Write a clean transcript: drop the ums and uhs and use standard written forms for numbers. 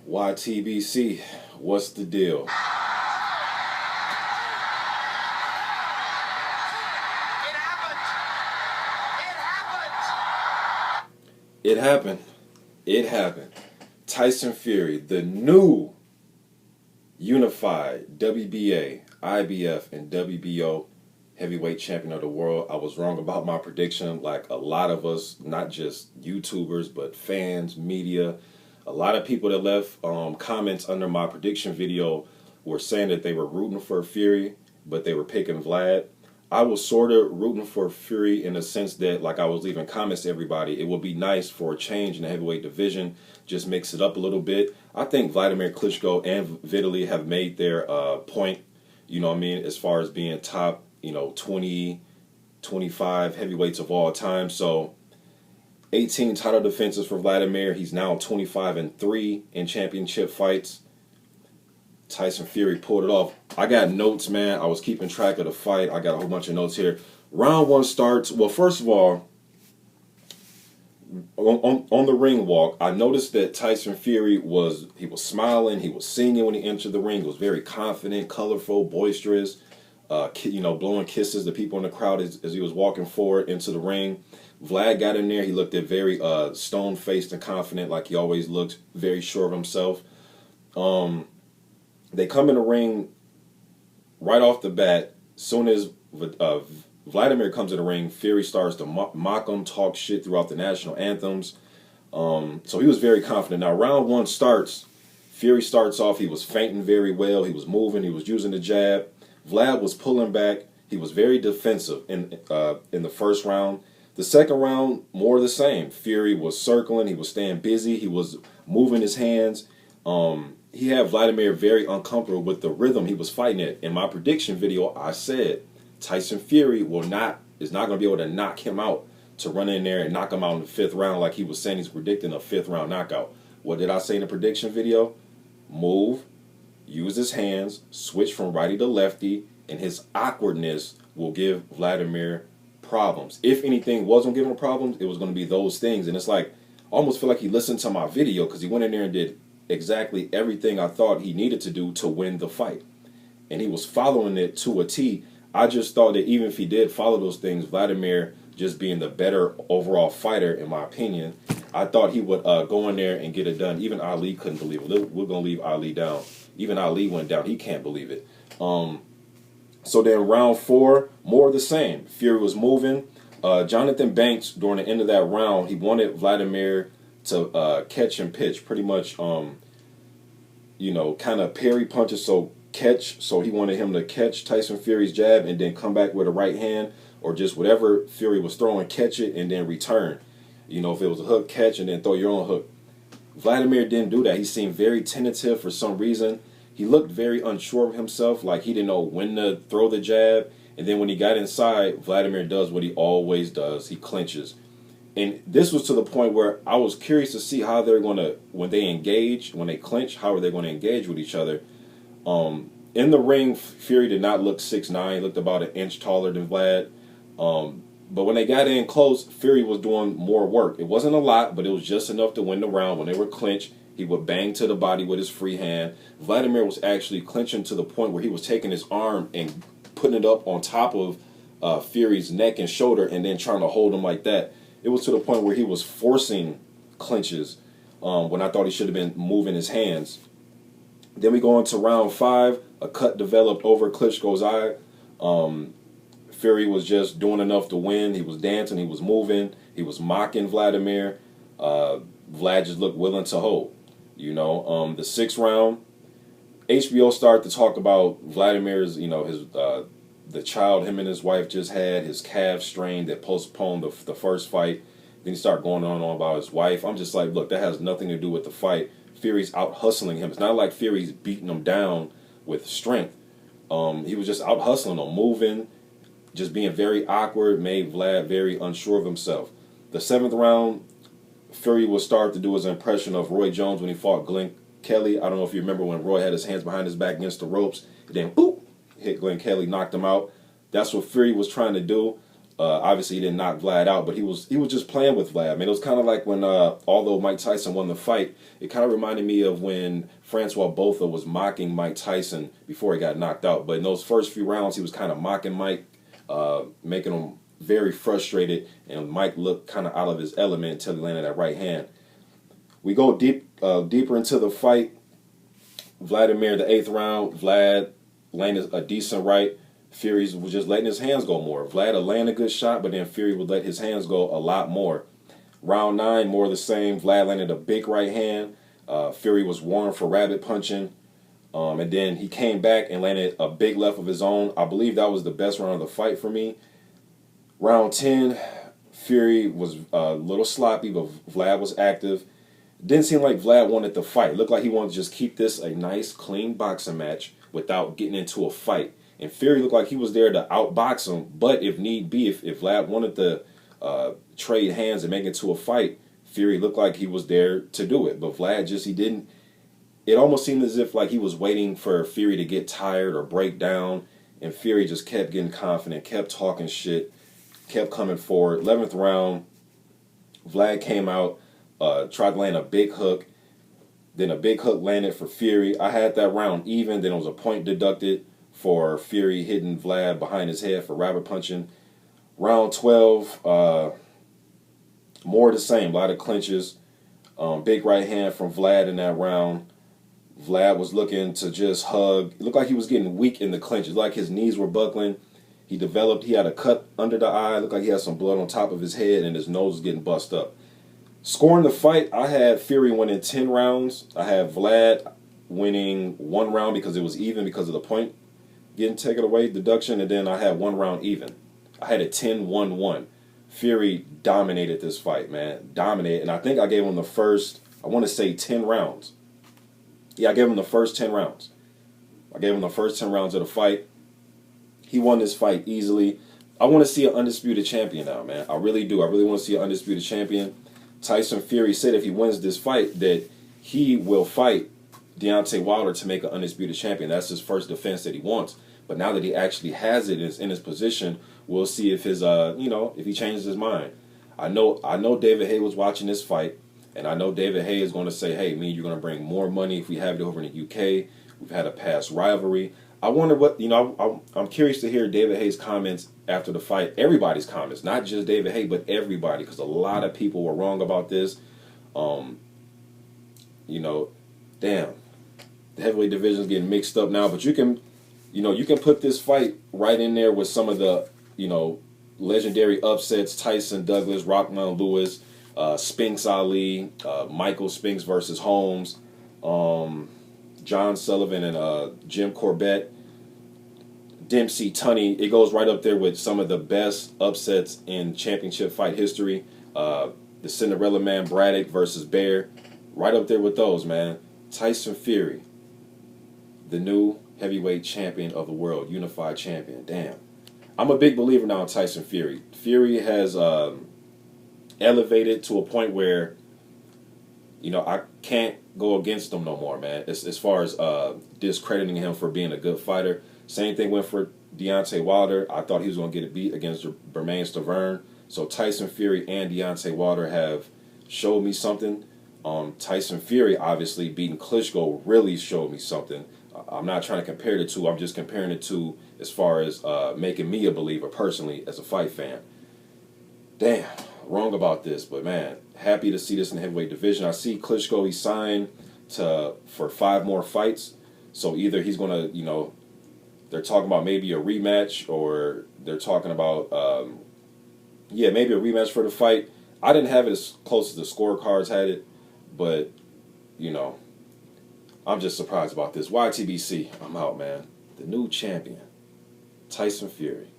YTBC, what's the deal? It happened. It happened. Tyson Fury, the new unified WBA, IBF, and WBO heavyweight champion of the world. I was wrong about my prediction, like a lot of us, not just YouTubers, but fans, media. A lot of people that left comments under my prediction video were saying that they were rooting for Fury, but they were picking Vlad. I was sort of rooting for Fury in the sense that, like, I was leaving comments to everybody. It would be nice for a change in the heavyweight division, just mix it up a little bit. I think Wladimir, Klitschko, and Vitaly have made their point, you know what I mean, as far as being top, 20, 25 heavyweights of all time. So 18 title defenses for Wladimir. He's now 25-3 in championship fights. Tyson Fury pulled it off. I got notes, man. I was keeping track of the fight. I got a whole bunch of notes here. Round one starts. Well, first of all, on the ring walk, I noticed that Tyson Fury was smiling. He was singing when he entered the ring. He was very confident, colorful, boisterous. Blowing kisses to people in the crowd as he was walking forward into the ring. Vlad got in there. He looked very stone-faced and confident, like he always looked, very sure of himself. They come in the ring right off the bat. Soon as Wladimir comes in the ring, Fury starts to mock him, talk shit throughout the national anthems. So he was very confident. Now, round one starts. Fury starts off. He was feinting very well. He was moving. He was using the jab. Vlad was pulling back. He was very defensive in the first round. The second round, more of the same. Fury was circling. He was staying busy. He was moving his hands. He had Wladimir very uncomfortable with the rhythm he was fighting at. In my prediction video, I said Tyson Fury is not going to be able to knock him out, to run in there and knock him out in the fifth round like he was saying he's predicting a fifth round knockout. What did I say in the prediction video? Move, use his hands, switch from righty to lefty, and his awkwardness will give Wladimir problems. If anything was going to give him problems, it was going to be those things. And it's like, I almost feel like he listened to my video because he went in there and did exactly everything I thought he needed to do to win the fight. And he was following it to a T. I just thought that even if he did follow those things, Wladimir just being the better overall fighter, in my opinion, I thought he would go in there and get it done. Even Ali couldn't believe it. We're going to leave Ali down. Even Ali went down. He can't believe it. So then round four, more of the same. Fury was moving. Jonathan Banks, during the end of that round, he wanted Wladimir to catch and pitch, pretty much, kind of parry punches, so he wanted him to catch Tyson Fury's jab and then come back with a right hand, or just whatever Fury was throwing, catch it and then return. If it was a hook, catch and then throw your own hook. Wladimir didn't do that. He seemed very tentative for some reason. He looked very unsure of himself, like he didn't know when to throw the jab. And then when he got inside, Wladimir does what he always does. He clinches. And this was to the point where I was curious to see how they're going to, when they clinch, how are they going to engage with each other. In the ring, Fury did not look 6'9". He looked about an inch taller than Vlad. But when they got in close, Fury was doing more work. It wasn't a lot, but it was just enough to win the round. When they were clinched, he would bang to the body with his free hand. Wladimir was actually clinching to the point where he was taking his arm and putting it up on top of Fury's neck and shoulder and then trying to hold him like that. It was to the point where he was forcing clinches when I thought he should have been moving his hands. Then we go into round five. A cut developed over Klitschko's eye. Fury was just doing enough to win. He was dancing. He was moving. He was mocking Wladimir. Vlad just looked willing to hold. The sixth round, HBO started to talk about Vladimir's, the child him and his wife just had, his calf strain that postponed the first fight. Then he started going on about his wife. I'm just like, look, that has nothing to do with the fight. Fury's out hustling him. It's not like Fury's beating him down with strength. He was just out hustling him, moving, just being very awkward, made Vlad very unsure of himself. The seventh round, Fury will start to do his impression of Roy Jones when he fought Glenn Kelly. I don't know if you remember when Roy had his hands behind his back against the ropes, and then boop, hit Glenn Kelly, knocked him out. That's what Fury was trying to do. Obviously, he didn't knock Vlad out, but he was just playing with Vlad. I mean, it was kind of like when, although Mike Tyson won the fight, it kind of reminded me of when Francois Botha was mocking Mike Tyson before he got knocked out. But in those first few rounds, he was kind of mocking Mike, making him very frustrated, and Mike looked kind of out of his element until he landed that right hand. We go deeper into the fight. Wladimir, the 8th round, Vlad landed a decent right. Fury was just letting his hands go more. Vlad would land a good shot, but then Fury would let his hands go a lot more. Round 9, more of the same. Vlad landed a big right hand. Fury was warned for rabbit punching. And then he came back and landed a big left of his own. I believe that was the best round of the fight for me. Round 10, Fury was a little sloppy, but Vlad was active. Didn't seem like Vlad wanted to fight. It looked like he wanted to just keep this a nice, clean boxing match without getting into a fight. And Fury looked like he was there to outbox him, but if need be, if Vlad wanted to trade hands and make it to a fight, Fury looked like he was there to do it. But Vlad just, he didn't. It almost seemed as if like he was waiting for Fury to get tired or break down, and Fury just kept getting confident, kept talking shit, kept coming forward. 11th round, Vlad came out, tried to land a big hook. Then a big hook landed for Fury. I had that round even. Then it was a point deducted for Fury hitting Vlad behind his head for rabbit punching. Round 12, more of the same. A lot of clinches. Big right hand from Vlad in that round. Vlad was looking to just hug. It looked like he was getting weak in the clinches. Like his knees were buckling. He had a cut under the eye. It looked like he had some blood on top of his head, and his nose was getting bust up. Scoring the fight, I had Fury winning 10 rounds. I had Vlad winning 1 round because it was even because of the point getting taken away, deduction, and then I had 1 round even. I had it 10-1-1. Fury dominated this fight, man. Dominated. And I think I gave him the first, I want to say 10 rounds. Yeah, I gave him the first 10 rounds. I gave him the first 10 rounds of the fight. He won this fight easily. I want to see an undisputed champion now, man. I really do. I really want to see an undisputed champion. Tyson Fury said if he wins this fight that he will fight Deontay Wilder to make an undisputed champion. That's his first defense that he wants. But now that he actually has it, is in his position, we'll see if his, if he changes his mind. I know David Haye was watching this fight, and I know David Haye is going to say, hey, you're going to bring more money if we have it over in the UK. We've had a past rivalry. I wonder what, I'm curious to hear David Haye's comments after the fight. Everybody's comments, not just David Haye, but everybody, because a lot of people were wrong about this. Damn, the heavyweight division is getting mixed up now, but you can put this fight right in there with some of the, legendary upsets: Tyson, Douglas, Rockman Lewis, Spinks Ali, Michael Spinks versus Holmes, John Sullivan and Jim Corbett, Dempsey, Tunney. It goes right up there with some of the best upsets in championship fight history. The Cinderella Man, Braddock versus Bear. Right up there with those, man. Tyson Fury, the new heavyweight champion of the world, unified champion. Damn. I'm a big believer now in Tyson Fury. Fury has elevated to a point where, I can't go against him no more, man. As far as discrediting him for being a good fighter. Same thing went for Deontay Wilder. I thought he was going to get a beat against Bermane Stiverne. So Tyson Fury and Deontay Wilder have showed me something. Tyson Fury, obviously, beating Klitschko really showed me something. I'm not trying to compare the two. I'm just comparing it to as far as making me a believer personally as a fight fan. Damn, wrong about this, but man, happy to see this in the heavyweight division. I see Klitschko, he signed for 5 more fights. So either he's going to, they're talking about maybe a rematch, or they're talking about, maybe a rematch for the fight. I didn't have it as close as the scorecards had it, but, I'm just surprised about this. YTBC, I'm out, man. The new champion, Tyson Fury.